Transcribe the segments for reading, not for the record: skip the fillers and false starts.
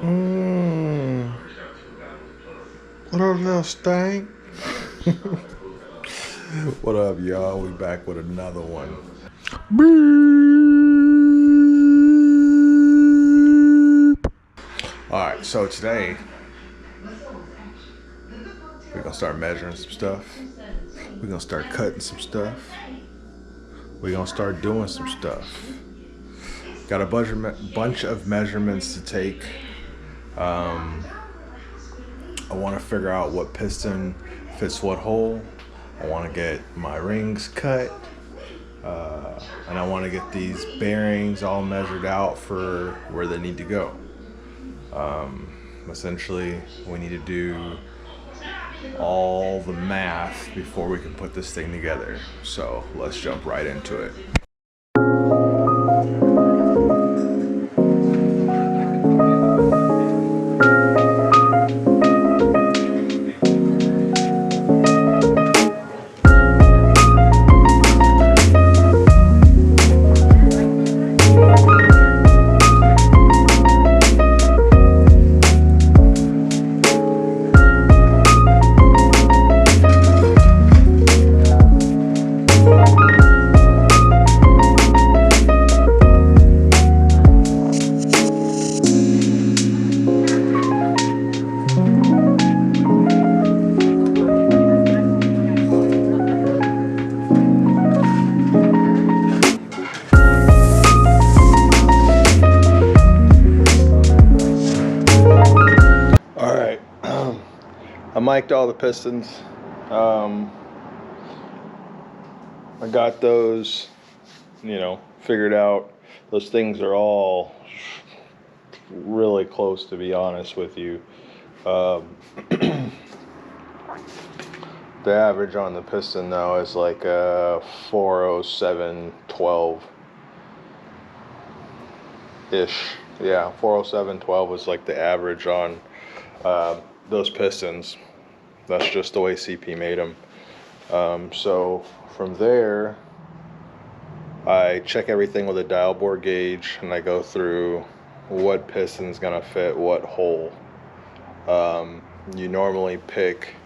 Mm. What up, little stank? What up, y'all? We back with another one. Beep. All right, so today we're gonna start measuring some stuff. We're gonna start cutting some stuff. We're gonna start doing some stuff. Got a bunch of measurements to take. I want to figure out what piston fits what hole. I want to get my rings cut. And I want to get these bearings all measured out for where they need to go. Essentially, we need to do all the math before we can put this thing together. So let's jump right into it. All right, I mic'd all the pistons. I got those, figured out. Those things are all really close, to be honest with you. The average on the piston though is like 40712 ish. Yeah, 40712 is like the average on those pistons. That's just the way CP made them. So from there, I check everything with a dial bore gauge, and I go through what piston's gonna fit what hole. You normally pick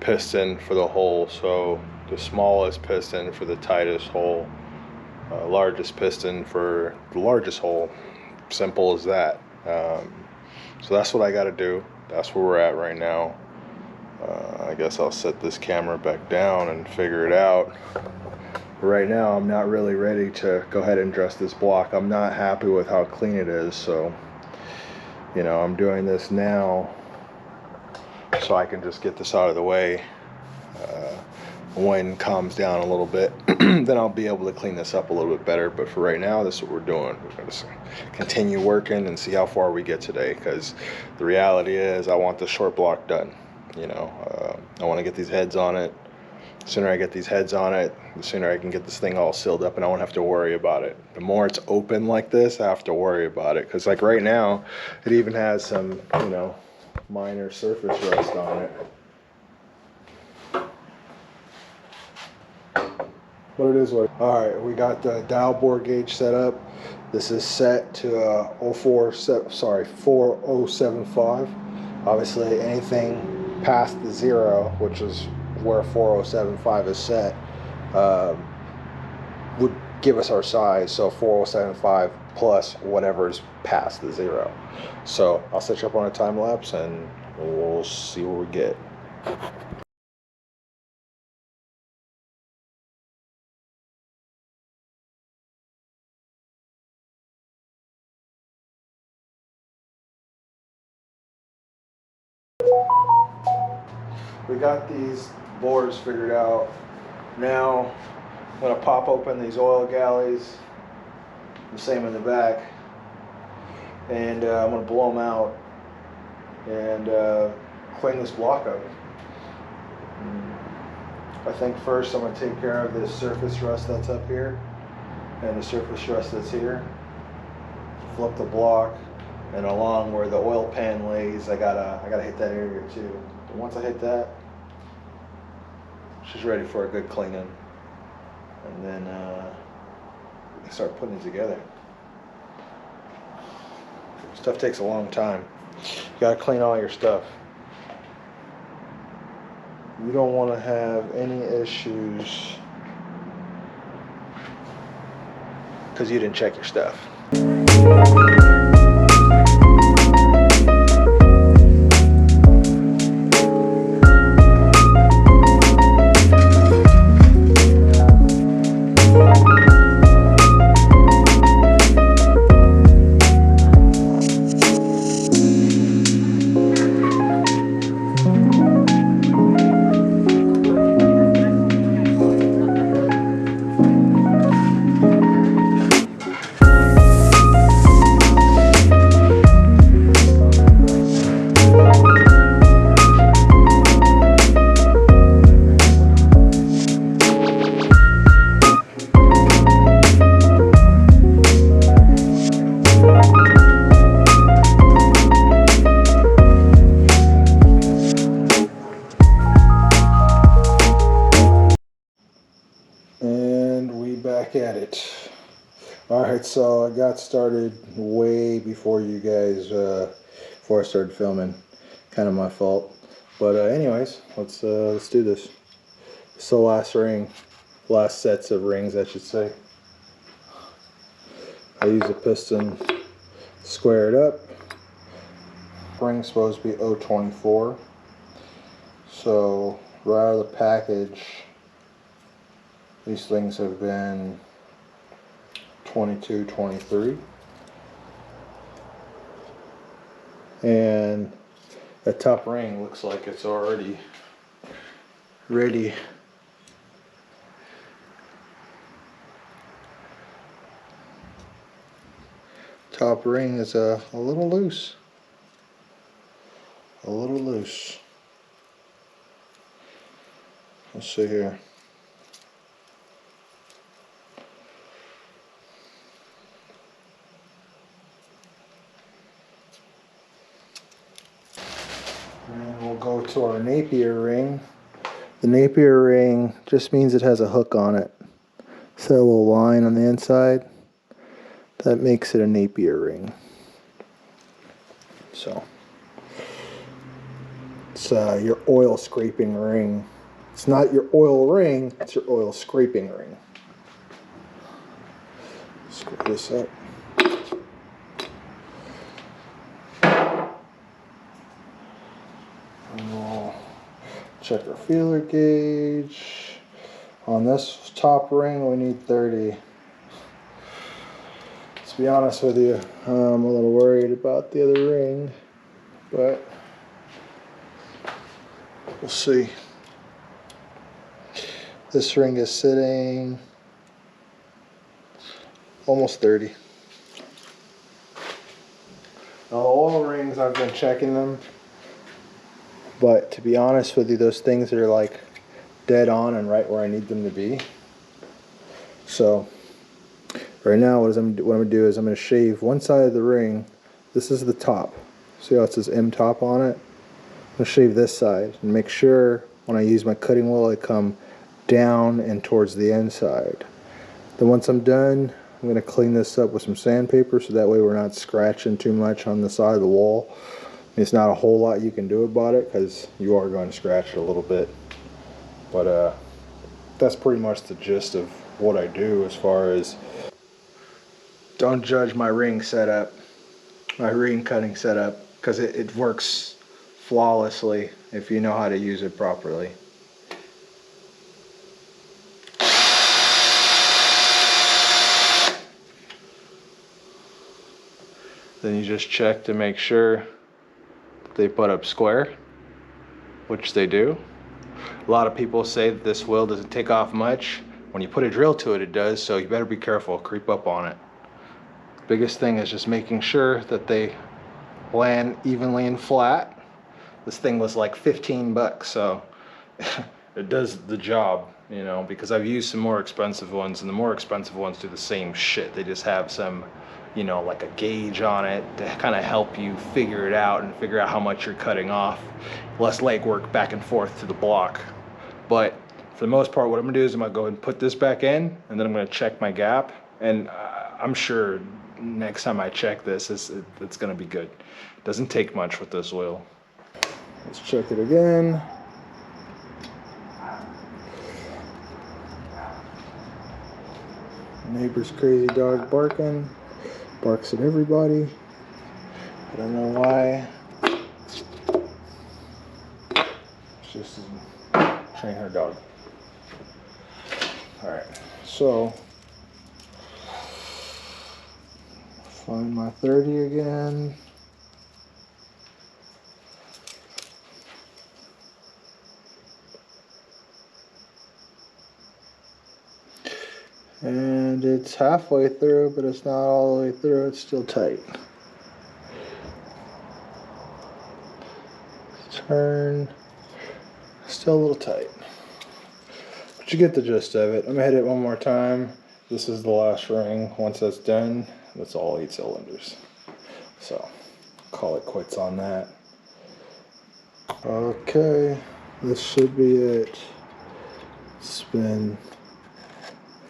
piston for the hole, so the smallest piston for the tightest hole, largest piston for the largest hole. Simple as that. So that's what I got to do. That's where we're at right now. I guess I'll set this camera back down and figure it out. Right now I'm not really ready to go ahead and dress this block. I'm not happy with how clean it is, so I'm doing this now so I can just get this out of the way. When it calms down a little bit, then I'll be able to clean this up a little bit better. But for right now, this is what we're doing. We're going to continue working and see how far we get today, because the reality is I want the short block done. I want to get these heads on it. The sooner I get these heads on it, the sooner I can get this thing all sealed up and I won't have to worry about it. The more it's open like this, I have to worry about it, because like right now it even has some minor surface rust on it. But it is what. All right, we got the dial bore gauge set up. This is set to 4075. Obviously anything past the 0, which is where 4075 is set, would give us our size. So 4075 plus whatever's past the 0. So I'll set you up on a time lapse and we'll see what we get. We got these bores figured out. Now I'm going to pop open these oil galleys, the same in the back, and I'm going to blow them out and clean this block up. I think first I'm going to take care of this surface rust that's up here and the surface rust that's here. Flip the block, and along where the oil pan lays, I gotta hit that area too. And once I hit that, she's ready for a good cleaning, and then we can start putting it together. Stuff takes a long time. You gotta clean all your stuff. You don't want to have any issues because you didn't check your stuff. Back at it. Alright, so I got started way before you guys, before I started filming. Kind of my fault. But anyways, let's do this. So last ring, last sets of rings I should say. I use a piston, square it up. Ring's supposed to be 0.24. So right out of the package, these things have been 22, 23. And the top ring looks like it's already ready. Top ring is a little loose. A little loose. Let's see here. And we'll go to our Napier ring. The Napier ring just means it has a hook on it. So a little line on the inside. That makes it a Napier ring. So it's your oil scraping ring. It's not your oil ring, it's your oil scraping ring. Screw this up. And we'll check our feeler gauge. On this top ring we need 30. To be honest with you, I'm a little worried about the other ring, but we'll see. This ring is sitting almost 30. Now the oil rings, I've been checking them, but to be honest with you, those things are like dead on and right where I need them to be. So right now what I'm going to do is I'm going to shave one side of the ring. This is the top. See how it says M top on it? I'm going to shave this side and make sure when I use my cutting wheel I come down and towards the inside. Then once I'm done, I'm going to clean this up with some sandpaper so that way we're not scratching too much on the side of the wall. It's not a whole lot you can do about it because you are going to scratch it a little bit. But that's pretty much the gist of what I do as far as. Don't judge my ring setup, my ring cutting setup, because it works flawlessly if you know how to use it properly. Then you just check to make sure that they put up square, which they do. A lot of people say that this wheel doesn't take off much. When you put a drill to it, it does, so you better be careful, creep up on it. Biggest thing is just making sure that they land evenly and flat. This thing was like 15 bucks, so it does the job, you know, because I've used some more expensive ones, and the more expensive ones do the same shit. They just have some, you know, like a gauge on it to kind of help you figure it out and figure out how much you're cutting off. Less legwork back and forth to the block. But for the most part, what I'm gonna do is I'm gonna go ahead and put this back in, and then I'm gonna check my gap, and I'm sure next time I check this, it's gonna be good. Doesn't take much with this oil. Let's check it again. Neighbor's crazy dog barking. Barks at everybody. I don't know why. It's just train her dog. Alright, so find my 30 again. And it's halfway through, but it's not all the way through, it's still tight. Turn, still a little tight. But you get the gist of it. I'm gonna hit it one more time. This is the last ring. Once that's done, that's all 8 cylinders. So, call it quits on that. Okay, this should be it. It's been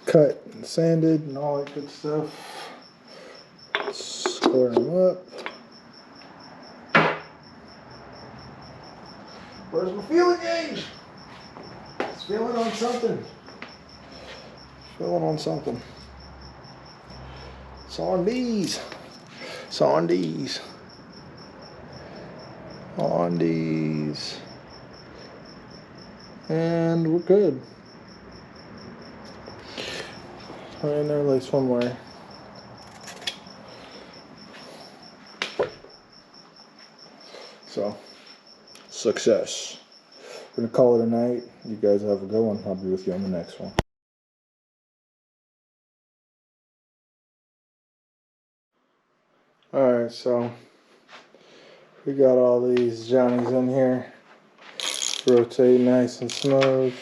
cut and sanded and all that good stuff. Square them up. Where's my feeling gauge? It's feeling on something. Feeling on something. It's on these. It's on these. On these. And we're good. And there, at least one more. So, success. We're gonna call it a night. You guys have a good one. I'll be with you on the next one. Alright, so we got all these Johnnies in here. Rotate nice and smooth.